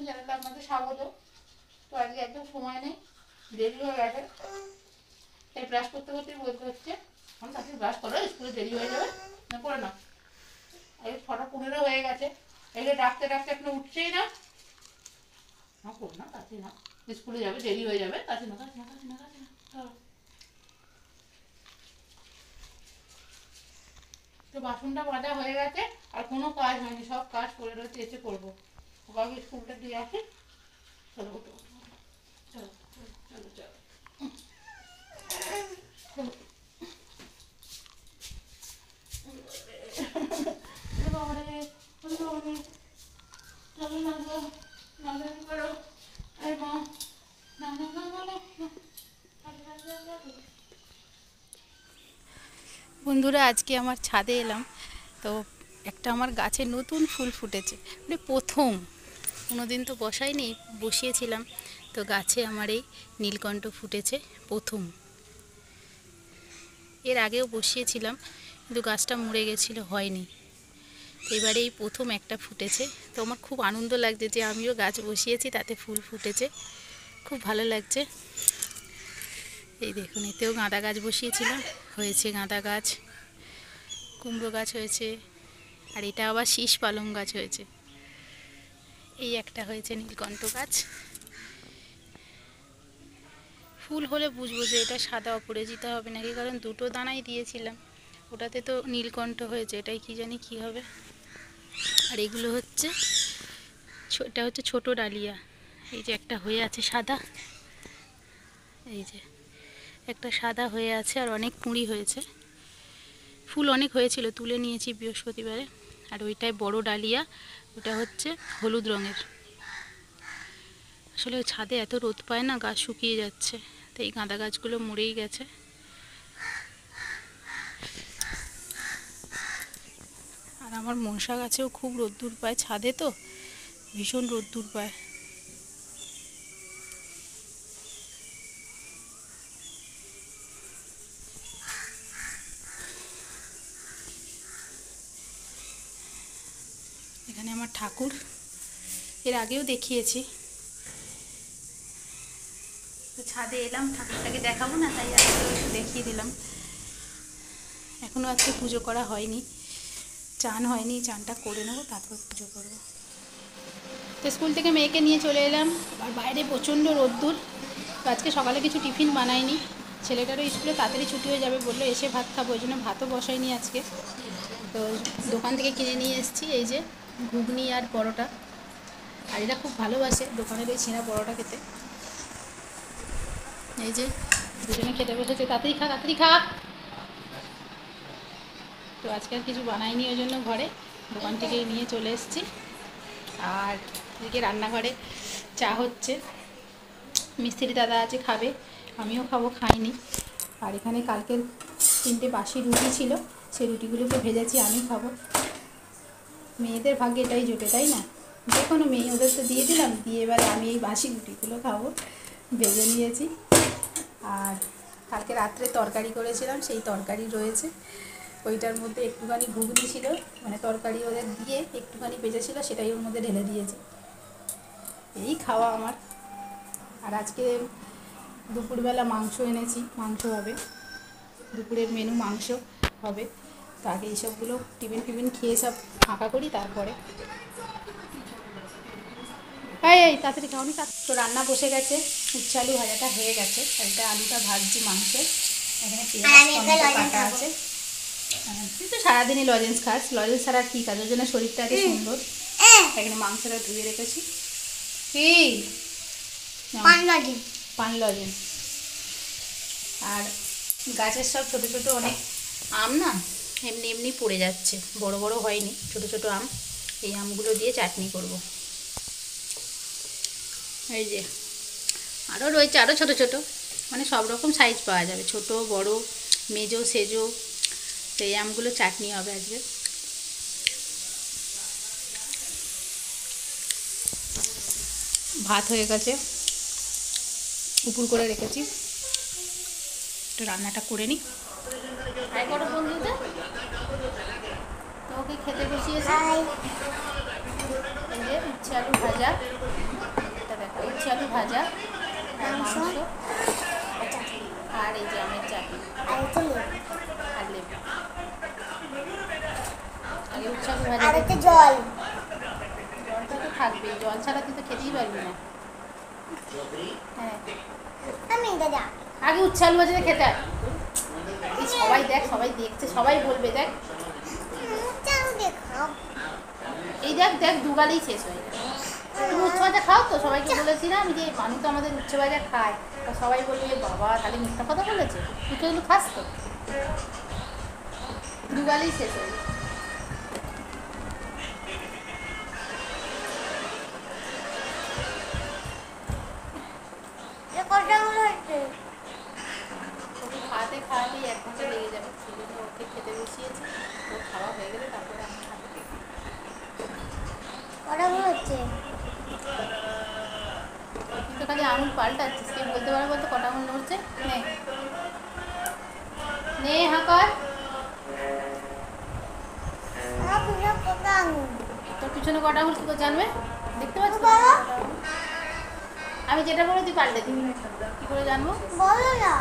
নতুন চ্যানেলে আপনাদের স্বাগত। তো আজকে একদম সময় নেই, দেরি হয়ে গেছে, তাই ব্রাশ করতে করতেই বলতে হচ্ছে আমি তাকে ব্রাশ করো, স্কুলে দেরি হয়ে যাবে না, করে না। এই 6:15 হয়ে গেছে, একে ডাকতে ডাকতে এখনো উঠছেই না। না করো না, কাছে না, স্কুলে যাবে, দেরি হয়ে যাবে, কাছে না কাছে না কাছে না কাছে না। তো বাসনটা মাজা হয়ে গেছে, আর কোনো কাজ হয়নি, সব কাজ করে রয়েছে, এসে করবো। ওকে স্কুলটা দিয়ে আসি। চলো চলো চলো চলো চলো বন্ধুরা, আজকে আমার ছাদে এলাম, তো একটা আমার গাছে নতুন ফুল ফুটেছে, মানে প্রথম। কোনোদিন তো বসাইনি, বসিয়েছিলাম, তো গাছে আমার এই নীলকণ্ঠ ফুটেছে প্রথম। এর আগেও বসিয়েছিলাম, কিন্তু গাছটা মরে গেছিলো, হয়নি। তো এবারে এই প্রথম একটা ফুটেছে, তো আমার খুব আনন্দ লাগছে যে আমিও গাছ বসিয়েছি, তাতে ফুল ফুটেছে, খুব ভালো লাগছে। এই দেখুন, এতেও গাঁদা গাছ বসিয়েছিলাম, হয়েছে গাঁদা গাছ, কুমড়ো গাছ হয়েছে, আর এটা আবার শীষ পালং গাছ হয়েছে। এই একটা হয়েছে নীলকণ্ঠ গাছ। ফুল হলে বুঝবো যে এটা সাদা অপরাজিতা হবে নাকি, কারণ দুটো দানাই দিয়েছিলাম, ওটাতে তো নীলকণ্ঠ হয়েছে, এটাই কি জানি কি হবে। আর এগুলো হচ্ছে, এটা হচ্ছে ছোট ডালিয়া। এই যে একটা হয়ে আছে সাদা, এই যে একটা সাদা হয়ে আছে, আর অনেক কুঁড়ি হয়েছে, ফুল অনেক হয়েছিল, তুলে নিয়েছি বৃহস্পতিবারে। আর ওইটাই বড় ডালিয়া, ওটা হচ্ছে হলুদ রঙের। আসলে ছাদে এত রোদ পায় না, গাছ শুকিয়ে যাচ্ছে, তো এই গাঁদা গাছগুলো মরেই গেছে। আর আমার মনসা গাছেও খুব রোদ্দুর পায়, ছাদে তো ভীষণ রোদ্দুর পায়। এখানে আমার ঠাকুর, এর আগেও দেখিয়েছি। তো ছাদে এলাম, ঠাকুরটাকে দেখাবো না, তাই আজকে একটু দেখিয়ে দিলাম। এখনও আজকে পুজো করা হয়নি, চান হয়নি, চানটা করে নেবো, তারপর পুজো করবো। তো স্কুল থেকে মেয়েকে নিয়ে চলে এলাম, আর বাইরে প্রচণ্ড রোদ্দুর। তো আজকে সকালে কিছু টিফিন বানাইনি, ছেলেটারও স্কুলে তাড়াতাড়ি ছুটি হয়ে যাবে বললো, এসে ভাত খাবো, ওই জন্য ভাতও বসাইনি আজকে। তো দোকান থেকে কিনে নিয়ে এসেছি এই যে ঘুগনি আর পরোটা, আর এরা খুব ভালোবাসে দোকানের ওই ছেঁড়া পরোটা খেতে। এই যে দুজনে খেতে বসেছে, তাড়াতাড়ি খা তাড়াতাড়ি খা। তো আজকে আর কিছু বানাইনি, ওই জন্য ঘরে দোকান থেকে নিয়ে চলে এসেছি। আর এদিকে রান্নাঘরে চা হচ্ছে, মিস্ত্রি দাদা আছে, খাবে, আমিও খাবো, খাইনি। আর এখানে কালকের 3টে বাসি রুটি ছিল, সেই রুটিগুলোকে ভেজেছি, আমি খাবো। মেয়েদের ভাগ্যে এটাই জোটে, তাই না? যে কোনো মেয়ে, ওদের তো দিয়ে দিলাম, দিয়ে এবারে আমি এই বাসি রুটিগুলো খাবো, ভেজে নিয়েছি। আর কালকে রাত্রে তরকারি করেছিলাম, সেই তরকারি রয়েছে, ওইটার মধ্যে একটুখানি ঘুগনি ছিল, মানে তরকারি ওদের দিয়ে একটুখানি বেঁচেছিল, সেটাই ওর মধ্যে ঢেলে দিয়েছি। এই খাওয়া আমার। আর আজকে দুপুরবেলা মাংস এনেছি, মাংস হবে, দুপুরের মেনু মাংস হবে। তো আগে এইসবগুলো টিফিন খেয়ে সব ফাঁকা করি, তারপরে এই তাড়াতাড়ি খাওনি। তো রান্না বসে গেছে, উচ্ছে আলু ভাজাটা হয়ে গেছে, একটা আলুটা ভাজছি মাংসের। এখানে পেঁয়াজ টমেটো কাটা আছে। তুই তো সারাদিনই লজেন্স খাস, লজেন্স ছাড়া কী কাজ, ওই জন্য শরীরটা এত সুন্দর। এখানে মাংসটা ধুয়ে রেখেছি, কি পান লজেন্স। আর গাছের সব ছোটো ছোটো অনেক আম না এমনি এমনি পড়ে যাচ্ছে, বড় বড় হয়নি, ছোটো ছোটো আম, এই আমগুলো দিয়ে চাটনি করব। এই যে আরও রয়েছে, আরও ছোটো ছোটো, মানে সব রকম সাইজ পাওয়া যাবে, ছোট বড়, মেজো সেজো। তো এই আমগুলো চাটনি হবে আজকে। ভাত হয়ে গেছে, উপর করে রেখেছি, একটু রান্নাটা করে নিই। হাই করো বন্ধুদের, তোমাকে খেতে বসিয়েছি। এই যে উচ্ছে আলু ভাজা, এটা দেখো উচ্ছে আলু ভাজা আর মাংস আর এই যে আমের চাটনি আর লেবু। আগে উচ্ছে আলু ভাজা আর একটা দিয়ে- জল। জলটা তো থাকবেই, জল ছাড়া তুই তো খেতেই পারবি না। হ্যাঁ আমি দাদা আগে উচ্ছে আলু ভাজাটা খেতে হয়। এই সবাই দেখ, সবাই দেখছে, সবাই বলবে দেখ, চাউ দেখাও। এই দেখ দেখ দুগালেই শেষ হয়ে যাবে। তুমি উচ্ছে ভাজা খাও তো? সবাইকে বলেছিলাম যে মানু তো আমাদের উচ্ছে ভাজা খায়, তা সবাই বলবে বাবা তাহলে মিথ্যা কথা বলেছে, তুই তো এগুলো খাস তো? দুগালেই শেষ হয়ে যাবে। এটা কটা হলো হচ্ছে? ওকে খাওয়াতে খাওয়াতেই 1 ঘন্টা লেগে যাবে, সেই জন্য ওকে খেতে বসিয়েছি। ও খাওয়া হয়ে গেলে তারপরে আমি খাবো। কটা হলো হচ্ছে? কিন্তু খালি আঙুল পাল্টাচ্ছিস, কে বলতে পারবে বলতো কটা আঙুল নড়ছে? নে নে হা কর। আমার পুরো কটা আঙুল। তোর পিছনে কটা আঙুল কি করে জানবে? দেখতে পাচ্ছিস তো? বাবা। আমি যেটা বলে তুই পাল্টে দিবি, কি করে জানবো? বলো না।